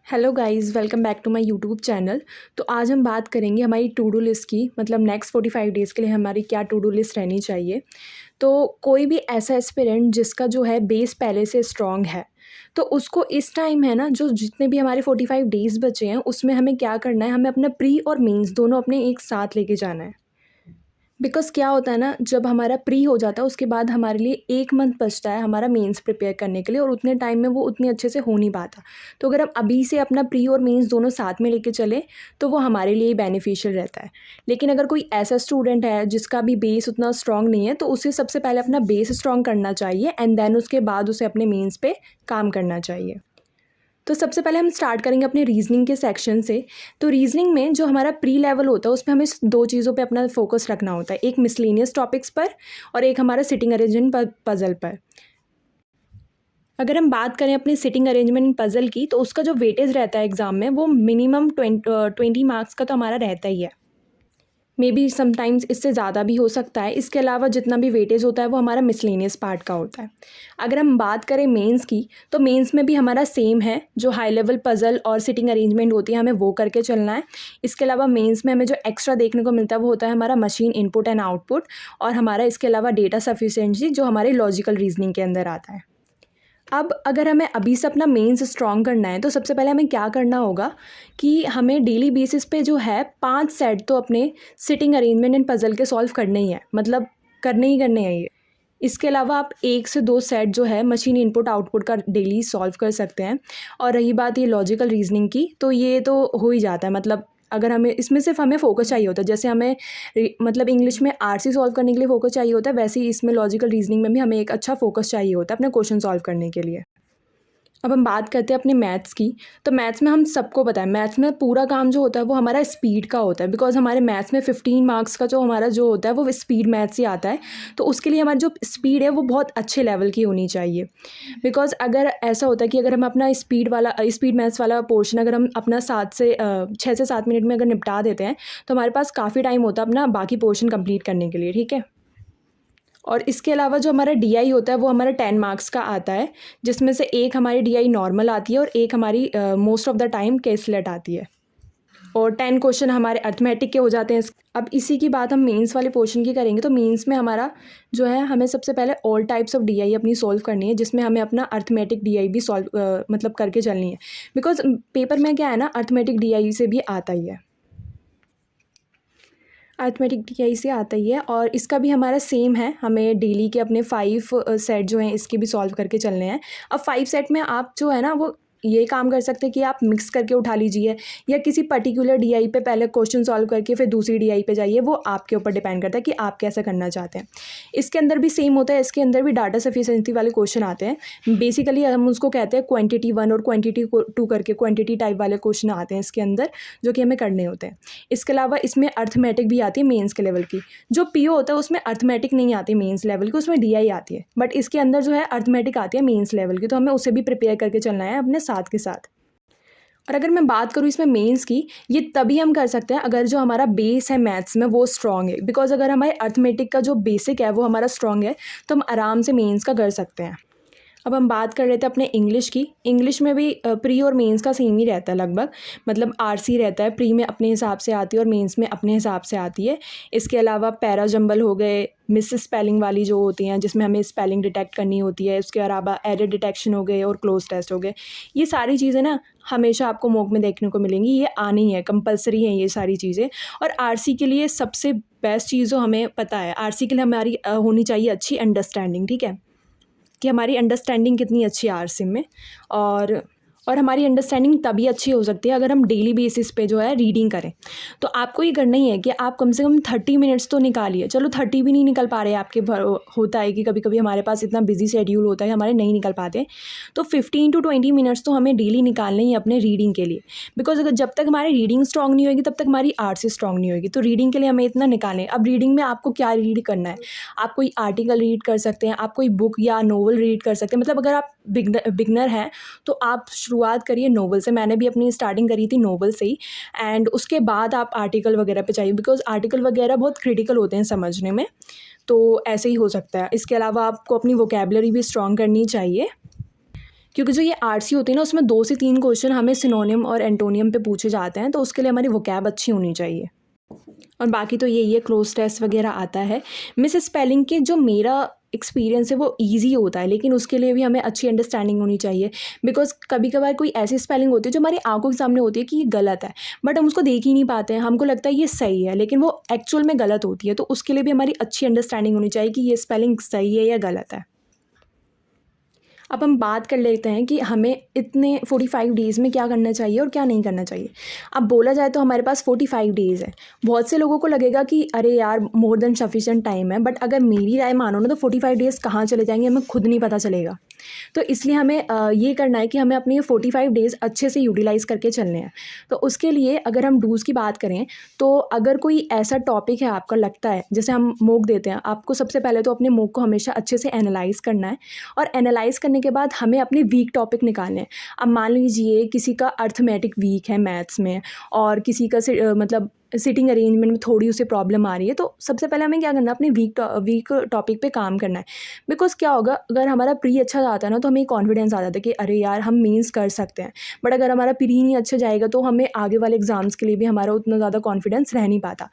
Hello guys, welcome back to my YouTube channel. तो आज हम बात करेंगे हमारी टू डू लिस्ट की, मतलब नेक्स्ट 45 डेज़ के लिए हमारी क्या टू डू लिस्ट रहनी चाहिए। तो कोई भी ऐसा एस्पिरेंट जिसका जो है बेस पहले से स्ट्रॉन्ग है, तो उसको इस टाइम है ना, जो जितने भी हमारे 45 डेज़ बचे हैं उसमें हमें क्या करना है, हमें अपना प्री और मेंस दोनों अपने एक साथ लेके जाना है। बिकॉज़ क्या होता है ना, जब हमारा प्री हो जाता है उसके बाद हमारे लिए 1 मंथ बचता है हमारा मेंस प्रिपेयर करने के लिए, और उतने टाइम में वो उतने अच्छे से हो नहीं पाता। तो अगर हम अभी से अपना प्री और मेंस दोनों साथ में लेके चलें तो वो हमारे लिए ही बेनिफिशियल रहता है। लेकिन अगर कोई ऐसा स्टूडेंट है जिसका भी बेस उतना स्ट्रॉन्ग नहीं है, तो उसे सबसे पहले अपना बेस स्ट्रॉन्ग करना चाहिए एंड देन उसके बाद उसे अपने मेंस पे काम करना चाहिए। तो सबसे पहले हम स्टार्ट करेंगे अपने रीजनिंग के सेक्शन से। तो रीजनिंग में जो हमारा प्री लेवल होता है उसमें हमें दो चीज़ों पे अपना फोकस रखना होता है, एक मिसलेनियस टॉपिक्स पर और एक हमारा सिटिंग अरेंजमेंट पजल पर। अगर हम बात करें अपने सिटिंग अरेंजमेंट पजल की, तो उसका जो वेटेज रहता है एग्ज़ाम में वो मिनिमम 20 मार्क्स का तो हमारा रहता ही है। मे बी समटाइम्स इससे ज़्यादा भी हो सकता है। इसके अलावा जितना भी वेटेज होता है वो हमारा मिसलेनियस पार्ट का होता है। अगर हम बात करें मेंस की, तो मेंस में भी हमारा सेम है, जो हाई लेवल पज़ल और सिटिंग अरेंजमेंट होती है हमें वो करके चलना है। इसके अलावा मेंस में हमें जो एक्स्ट्रा देखने को मिलता है वो होता है हमारा मशीन इनपुट एंड आउटपुट, और हमारा इसके अलावा डेटा सफिशिएंसी जो हमारे लॉजिकल रीजनिंग के अंदर आता है। अब अगर हमें अभी से अपना मेंस स्ट्रॉन्ग करना है, तो सबसे पहले हमें क्या करना होगा कि हमें डेली बेसिस पे जो है 5 सेट तो अपने सिटिंग अरेंजमेंट एंड पजल के सॉल्व करने ही है, मतलब करने हैं ये। इसके अलावा आप 1 से 2 सेट जो है मशीन इनपुट आउटपुट का डेली सॉल्व कर सकते हैं। और रही बात ये लॉजिकल रीजनिंग की, तो ये तो हो ही जाता है। मतलब अगर हमें इसमें सिर्फ हमें फोकस चाहिए होता है, जैसे हमें मतलब इंग्लिश में आरसी सॉल्व करने के लिए फोकस चाहिए होता है, वैसे ही इसमें लॉजिकल रीजनिंग में भी हमें एक अच्छा फोकस चाहिए होता है अपने क्वेश्चन सॉल्व करने के लिए। अब हम बात करते हैं अपने मैथ्स की। तो मैथ्स में हम सबको पता है, मैथ्स में पूरा काम जो होता है वो हमारा स्पीड का होता है, बिकॉज हमारे मैथ्स में 15 मार्क्स का जो हमारा जो होता है वो स्पीड मैथ्स ही आता है। तो उसके लिए हमारी जो स्पीड है वो बहुत अच्छे लेवल की होनी चाहिए। बिकॉज अगर ऐसा होता है कि अगर हम अपना स्पीड मैथ्स वाला पोर्शन अगर हम अपना 6 से 7 मिनट में अगर निपटा देते हैं, तो हमारे पास काफ़ी टाइम होता है अपना बाकी पोर्शन कंप्लीट करने के लिए, ठीक है। और इसके अलावा जो हमारा डीआई होता है वो हमारा 10 मार्क्स का आता है, जिसमें से एक हमारी डीआई नॉर्मल आती है और एक हमारी most of the time caselet आती है। और 10 क्वेश्चन हमारे अर्थमेटिक के हो जाते हैं। अब इसी की बात हम मेंस वाले पोर्शन की करेंगे। तो मेंस में हमारा जो है, हमें सबसे पहले ऑल टाइप्स ऑफ डीआई अपनी सॉल्व करनी है, जिसमें हमें अपना अर्थमेटिक डीआई भी सॉल्व मतलब करके चलनी है। बिकॉज पेपर में क्या है ना, अर्थमेटिक डीआई से भी आता ही है, अर्थमेटिक डीआई से आता ही है। और इसका भी हमारा सेम है, हमें डेली के अपने 5 सेट जो हैं इसके भी सॉल्व करके चलने हैं। अब 5 सेट में आप जो है ना वो ये काम कर सकते हैं कि आप मिक्स करके उठा लीजिए, या किसी पर्टिकुलर डीआई पे पहले क्वेश्चन सॉल्व करके फिर दूसरी डीआई पे जाइए। वो आपके ऊपर डिपेंड करता है कि आप कैसा करना चाहते हैं। इसके अंदर भी सेम होता है, इसके अंदर भी डाटा सफिशिएंसी वाले क्वेश्चन आते हैं। बेसिकली हम उसको कहते हैं क्वांटिटी 1 और क्वांटिटी 2 करके क्वांटिटी टाइप वाले क्वेश्चन आते हैं इसके अंदर, जो कि हमें करने होते हैं। इसके अलावा इसमें अर्थमेटिक भी आती है मेंस के लेवल की। जो पीओ होता है उसमें अर्थमेटिक नहीं आती मेंस लेवल की, उसमें डीआई आती है, बट इसके अंदर जो है अर्थमेटिक आती है मेंस लेवल की। तो हमें उसे भी प्रिपेयर करके चलना है अपने साथ के साथ। और अगर मैं बात करूँ इसमें मेंस की, ये तभी हम कर सकते हैं अगर जो हमारा बेस है मैथ्स में वो स्ट्रॉन्ग है। बिकॉज अगर हमारे अर्थमेटिक का जो बेसिक है वो हमारा स्ट्रॉन्ग है, तो हम आराम से मेंस का कर सकते हैं। अब हम बात कर रहे थे अपने इंग्लिश की। इंग्लिश में भी प्री और मेंस का सेम ही रहता है लगभग, मतलब आरसी रहता है। प्री में अपने हिसाब से आती है और मेंस में अपने हिसाब से आती है। इसके अलावा पैरा जंबल हो गए, मिस स्पेलिंग वाली जो होती हैं जिसमें हमें स्पेलिंग डिटेक्ट करनी होती है, उसके अलावा एरर डिटेक्शन हो गए और क्लोज टेस्ट हो गए। ये सारी चीज़ें ना हमेशा आपको मॉक में देखने को मिलेंगी, ये आनी है, कंपलसरी है ये सारी चीज़ें। और आरसी के लिए सबसे बेस्ट चीज़ जो हमें पता है, आरसी के लिए हमारी होनी चाहिए अच्छी अंडरस्टैंडिंग, ठीक है, कि हमारी अंडरस्टैंडिंग कितनी अच्छी है आरसी में। और हमारी अंडरस्टैंडिंग तभी अच्छी हो सकती है अगर हम डेली बेसिस पे जो है रीडिंग करें। तो आपको ये करना ही है कि आप कम से कम 30 मिनट्स तो निकालिए। चलो 30 भी नहीं निकल पा रहे आपके, होता है कि कभी कभी हमारे पास इतना बिजी शेड्यूल होता है हमारे नहीं निकल पाते। तो 15 to 20 मिनट्स तो हमें डेली निकालने ही अपने रीडिंग के लिए। बिकॉज अगर जब तक हमारी रीडिंग स्ट्रॉन्ग नहीं होगी तब तक हमारी आरसी स्ट्रॉन्ग नहीं होगी। तो रीडिंग के लिए हमें इतना निकालें। अब रीडिंग में आपको क्या रीड करना है, आप कोई आर्टिकल रीड कर सकते हैं, आप कोई बुक या नोवेल रीड कर सकते हैं। मतलब अगर आप बिगनर हैं तो आप शुरुआत करिए नोवेल से। मैंने भी अपनी स्टार्टिंग करी थी नोवेल से ही, एंड उसके बाद आप आर्टिकल वगैरह पे चाहिए, बिकॉज आर्टिकल वगैरह बहुत क्रिटिकल होते हैं समझने में। तो ऐसे ही हो सकता है। इसके अलावा आपको अपनी वोकेबलरी भी स्ट्रॉन्ग करनी चाहिए, क्योंकि जो ये आरसी होती है ना, उसमें 2 से 3 क्वेश्चन हमें सिनोनिम और एंटोनियम पे पूछे जाते हैं, तो उसके लिए हमारी वोकैब अच्छी होनी चाहिए। और बाकी तो यही है, क्लोज टेस्ट वगैरह आता है। मिस स्पेलिंग के जो मेरा एक्सपीरियंस है वो ईज़ी होता है, लेकिन उसके लिए भी हमें अच्छी अंडरस्टैंडिंग होनी चाहिए। बिकॉज़ कभी कभार कोई ऐसी स्पेलिंग होती है जो हमारी आंखों के सामने होती है कि ये गलत है, बट हम उसको देख ही नहीं पाते हैं, हमको लगता है ये सही है, लेकिन वो एक्चुअल में गलत होती है। तो उसके लिए भी हमारी अच्छी अंडरस्टैंडिंग होनी चाहिए कि ये स्पेलिंग सही है या गलत है। अब हम बात कर लेते हैं कि हमें इतने 45 डेज़ में क्या करना चाहिए और क्या नहीं करना चाहिए। अब बोला जाए तो हमारे पास 45 डेज़ है। बहुत से लोगों को लगेगा कि अरे यार, मोर देन सफिशिएंट टाइम है, बट अगर मेरी राय मानो ना तो 45 डेज़ कहाँ चले जाएंगे हमें खुद नहीं पता चलेगा। तो इसलिए हमें ये करना है कि हमें अपने ये 45 डेज़ अच्छे से यूटिलाइज़ करके चलने हैं। तो उसके लिए अगर हम डूज़ की बात करें, तो अगर कोई ऐसा टॉपिक है आपका लगता है, जैसे हम मॉक देते हैं, आपको सबसे पहले तो अपने मॉक को हमेशा अच्छे से एनालाइज़ करना है, और एनालाइज़ करने के बाद हमें अपने वीक टॉपिक निकालने हैं। अब मान लीजिए किसी का अर्थमेटिक वीक है मैथ्स में, और किसी का मतलब सिटिंग अरेंजमेंट में थोड़ी उसे प्रॉब्लम आ रही है, तो सबसे पहले हमें क्या करना है, अपने वीक टॉपिक पे काम करना है। बिकॉज़ क्या होगा, अगर हमारा प्री अच्छा जाता है ना, तो हमें कॉन्फिडेंस आ जाता है कि अरे यार, हम मेंस कर सकते हैं। बट अगर हमारा प्री नहीं अच्छा जाएगा तो हमें आगे वाले एग्ज़ाम्स के लिए भी हमारा उतना ज़्यादा कॉन्फिडेंस रह नहीं पाता।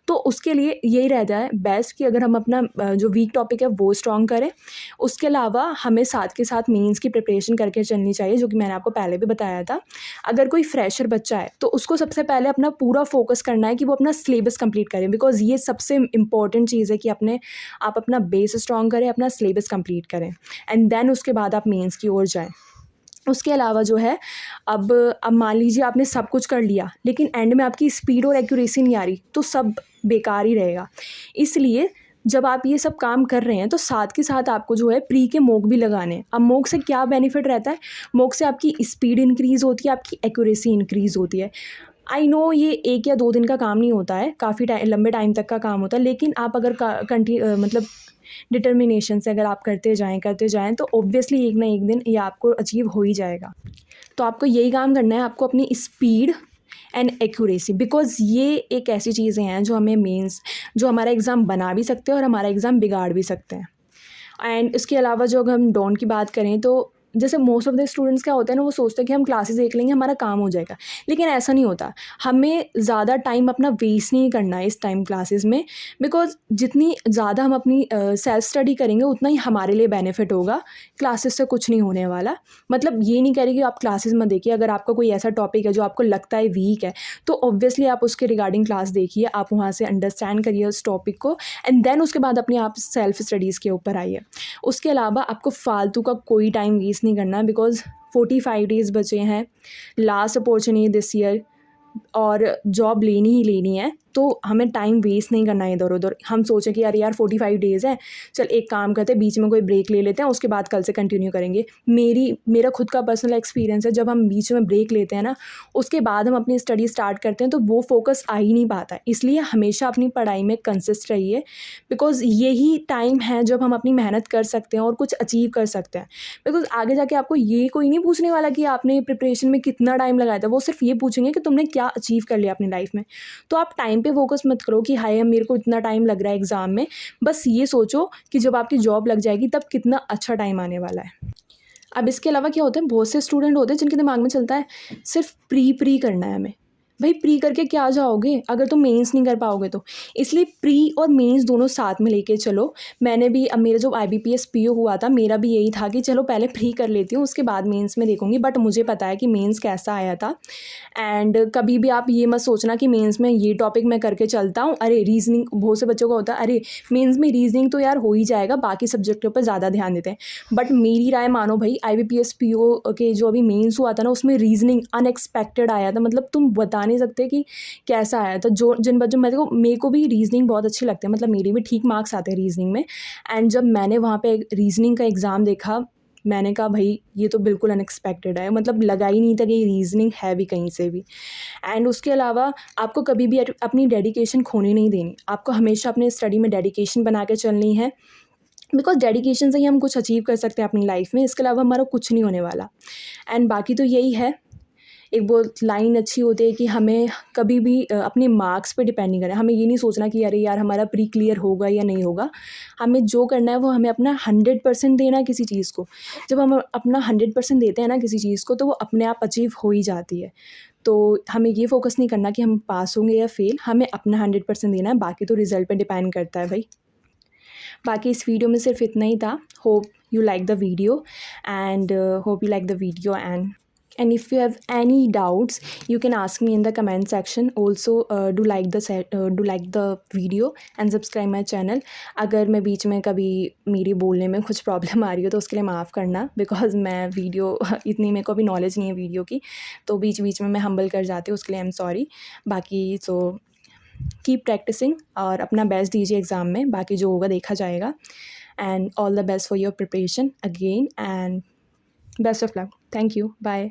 तो उसके लिए यही रहता है बेस्ट कि अगर हम अपना जो वीक टॉपिक है वो स्ट्रॉन्ग करें। उसके अलावा हमें साथ के साथ मेंस की प्रिपरेशन करके चलनी चाहिए, जो कि मैंने आपको पहले भी बताया था। अगर कोई फ्रेशर बच्चा है तो उसको सबसे पहले अपना पूरा फोकस करना है कि वो अपना सिलेबस कंप्लीट करें, बिकॉज़ ये सबसे इंपॉर्टेंट चीज़ है कि आप अपना बेस स्ट्रॉन्ग करें, अपना सिलेबस कंप्लीट करें, एंड देन उसके बाद आप मेंस की ओर जाएँ। उसके अलावा जो है, अब मान लीजिए आपने सब कुछ कर लिया, लेकिन एंड में आपकी स्पीड और एक्यूरेसी नहीं आ रही, तो सब बेकार ही रहेगा। इसलिए जब आप ये सब काम कर रहे हैं, तो साथ के साथ आपको जो है प्री के मॉक भी लगाने हैं। अब मॉक से क्या बेनिफिट रहता है, मॉक से आपकी स्पीड इंक्रीज़ होती है, आपकी एक्यूरेसी इंक्रीज़ होती है। आई नो ये 1 या 2 दिन का काम नहीं होता है, काफ़ी लंबे टाइम तक का काम होता है, लेकिन आप अगर मतलब डिटर्मिनेशन से अगर आप करते जाएँ तो ऑब्वियसली एक ना एक दिन ये आपको अचीव हो ही जाएगा। तो आपको यही काम करना है, आपको अपनी स्पीड एंड एक्यूरेसी, बिकॉज़ ये एक ऐसी चीज़ें हैं जो हमें जो हमारा एग्ज़ाम बना भी सकते हैं और हमारा एग्ज़ाम बिगाड़ भी सकते हैं। एंड इसके अलावा जो अगर हम डोंट की बात करें, तो जैसे मोस्ट ऑफ द स्टूडेंट्स क्या होता है ना, वो सोचते हैं कि हम क्लासेस देख लेंगे, हमारा काम हो जाएगा, लेकिन ऐसा नहीं होता। हमें ज़्यादा टाइम अपना वेस्ट नहीं करना है इस टाइम क्लासेस में, बिकॉज़ जितनी ज़्यादा हम अपनी सेल्फ स्टडी करेंगे उतना ही हमारे लिए बेनिफिट होगा। क्लासेस से कुछ नहीं होने वाला। मतलब ये नहीं कह रही कि आप क्लासेस मत देखिए, अगर आपका कोई ऐसा टॉपिक है जो आपको लगता है वीक है, तो ऑब्वियसली आप उसके रिगार्डिंग क्लास देखिए, आप वहाँ से अंडरस्टैंड करिए उस टॉपिक को, एंड देन उसके बाद अपनी आप सेल्फ स्टडीज़ के ऊपर आइए। उसके अलावा आपको फालतू का कोई टाइम वेस्ट नहीं करना, बिकॉज़ 45 डेज़ बचे हैं, लास्ट अपॉर्चुनिटी दिस ईयर, और जॉब लेनी ही लेनी है, तो हमें टाइम वेस्ट नहीं करना है इधर-उधर। हम सोचें कि अरे यार 45 डेज़ है, चल एक काम करते हैं, बीच में कोई ब्रेक ले लेते हैं, उसके बाद कल से कंटिन्यू करेंगे। मेरा खुद का पर्सनल एक्सपीरियंस है, जब हम बीच में ब्रेक लेते हैं ना, उसके बाद हम अपनी स्टडी स्टार्ट करते हैं, तो वो फ़ोकस आ ही नहीं पाता है। इसलिए हमेशा अपनी पढ़ाई में कंसिस्ट रहिए, बिकॉज़ यही टाइम है जब हम अपनी मेहनत कर सकते हैं और कुछ अचीव कर सकते हैं। बिकॉज़ आगे जाके आपको ये कोई नहीं पूछने वाला कि आपने प्रिपरेशन में कितना टाइम लगाया था, वो सिर्फ ये पूछेंगे कि तुमने क्या अचीव कर लिया अपनी लाइफ में। तो आप टाइम पे फोकस मत करो कि हाय मेरे को इतना टाइम लग रहा है एग्ज़ाम में, बस ये सोचो कि जब आपकी जॉब लग जाएगी तब कितना अच्छा टाइम आने वाला है। अब इसके अलावा क्या होता है, बहुत से स्टूडेंट होते हैं जिनके दिमाग में चलता है सिर्फ प्री करना है हमें। भाई प्री करके क्या जाओगे अगर तुम मेंस नहीं कर पाओगे तो। इसलिए प्री और मेंस दोनों साथ में लेके चलो। मैंने भी, अब मेरा जो IBPS PO हुआ था, मेरा भी यही था कि चलो पहले प्री कर लेती हूँ, उसके बाद मेंस में देखूँगी, बट मुझे पता है कि मेंस कैसा आया था। एंड कभी भी आप ये मत सोचना कि मेंस में ये टॉपिक मैं करके चलता हूँ, अरे रीजनिंग, बहुत से बच्चों का होता है अरे मेंस में रीजनिंग तो यार हो ही जाएगा, बाकी सब्जेक्टों पर ज़्यादा ध्यान देते हैं। बट मेरी राय मानो भाई, IBPS PO के जो अभी मेंस हुआ था ना, उसमें रीजनिंग अनएक्सपेक्टेड आया था। मतलब तुम बता नहीं सकते कि कैसा आया था। जो जिन बच्चों, मेरे को भी रीजनिंग बहुत अच्छी लगती है, मतलब मेरे भी ठीक मार्क्स आते हैं रीजनिंग में। एंड जब मैंने वहाँ पे रीजनिंग का एग्ज़ाम देखा, मैंने कहा भाई ये तो बिल्कुल अनएक्सपेक्टेड है, मतलब लगा ही नहीं था कि रीजनिंग है भी कहीं से भी। एंड उसके अलावा आपको कभी भी अपनी डेडिकेशन खोने नहीं देनी, आपको हमेशा अपने स्टडी में डेडिकेशन बना के चलनी है, बिकॉज डेडिकेशन से ही हम कुछ अचीव कर सकते हैं अपनी लाइफ में। इसके अलावा हमारा कुछ नहीं होने वाला। एंड बाकी तो यही है, एक वो लाइन अच्छी होती है कि हमें कभी भी अपने मार्क्स पे डिपेंड नहीं करना। हमें ये नहीं सोचना कि अरे यार हमारा प्री क्लियर होगा या नहीं होगा। हमें जो करना है वो हमें अपना 100% देना है किसी चीज़ को। जब हम अपना 100% देते हैं ना किसी चीज़ को, तो वो अपने आप अचीव हो ही जाती है। तो हमें ये फ़ोकस नहीं करना कि हम पास होंगे या फ़ेल, हमें अपना 100% देना है, बाकी तो रिज़ल्ट पे डिपेंड करता है भाई। बाकी इस वीडियो में सिर्फ इतना ही था। Hope you like the video and hope you like the video and if you have any doubts you can ask me in the comment section. Also do like the video and subscribe my channel. अगर मैं बीच में कभी मेरी बोलने में कुछ problem आ रही हो तो उसके लिए माफ़ करना, बिकॉज मैं वीडियो इतनी मेरे को अभी नॉलेज नहीं है वीडियो की, तो बीच बीच में मैं हम्बल कर जाती हूँ, उसके लिए आई एम सॉरी। बाकी सो कीप प्रैक्टिसिंग और अपना बेस्ट दीजिए एग्ज़ाम में, बाकी जो होगा देखा जाएगा। And all the best for your preparation again and best of luck. Thank you, bye.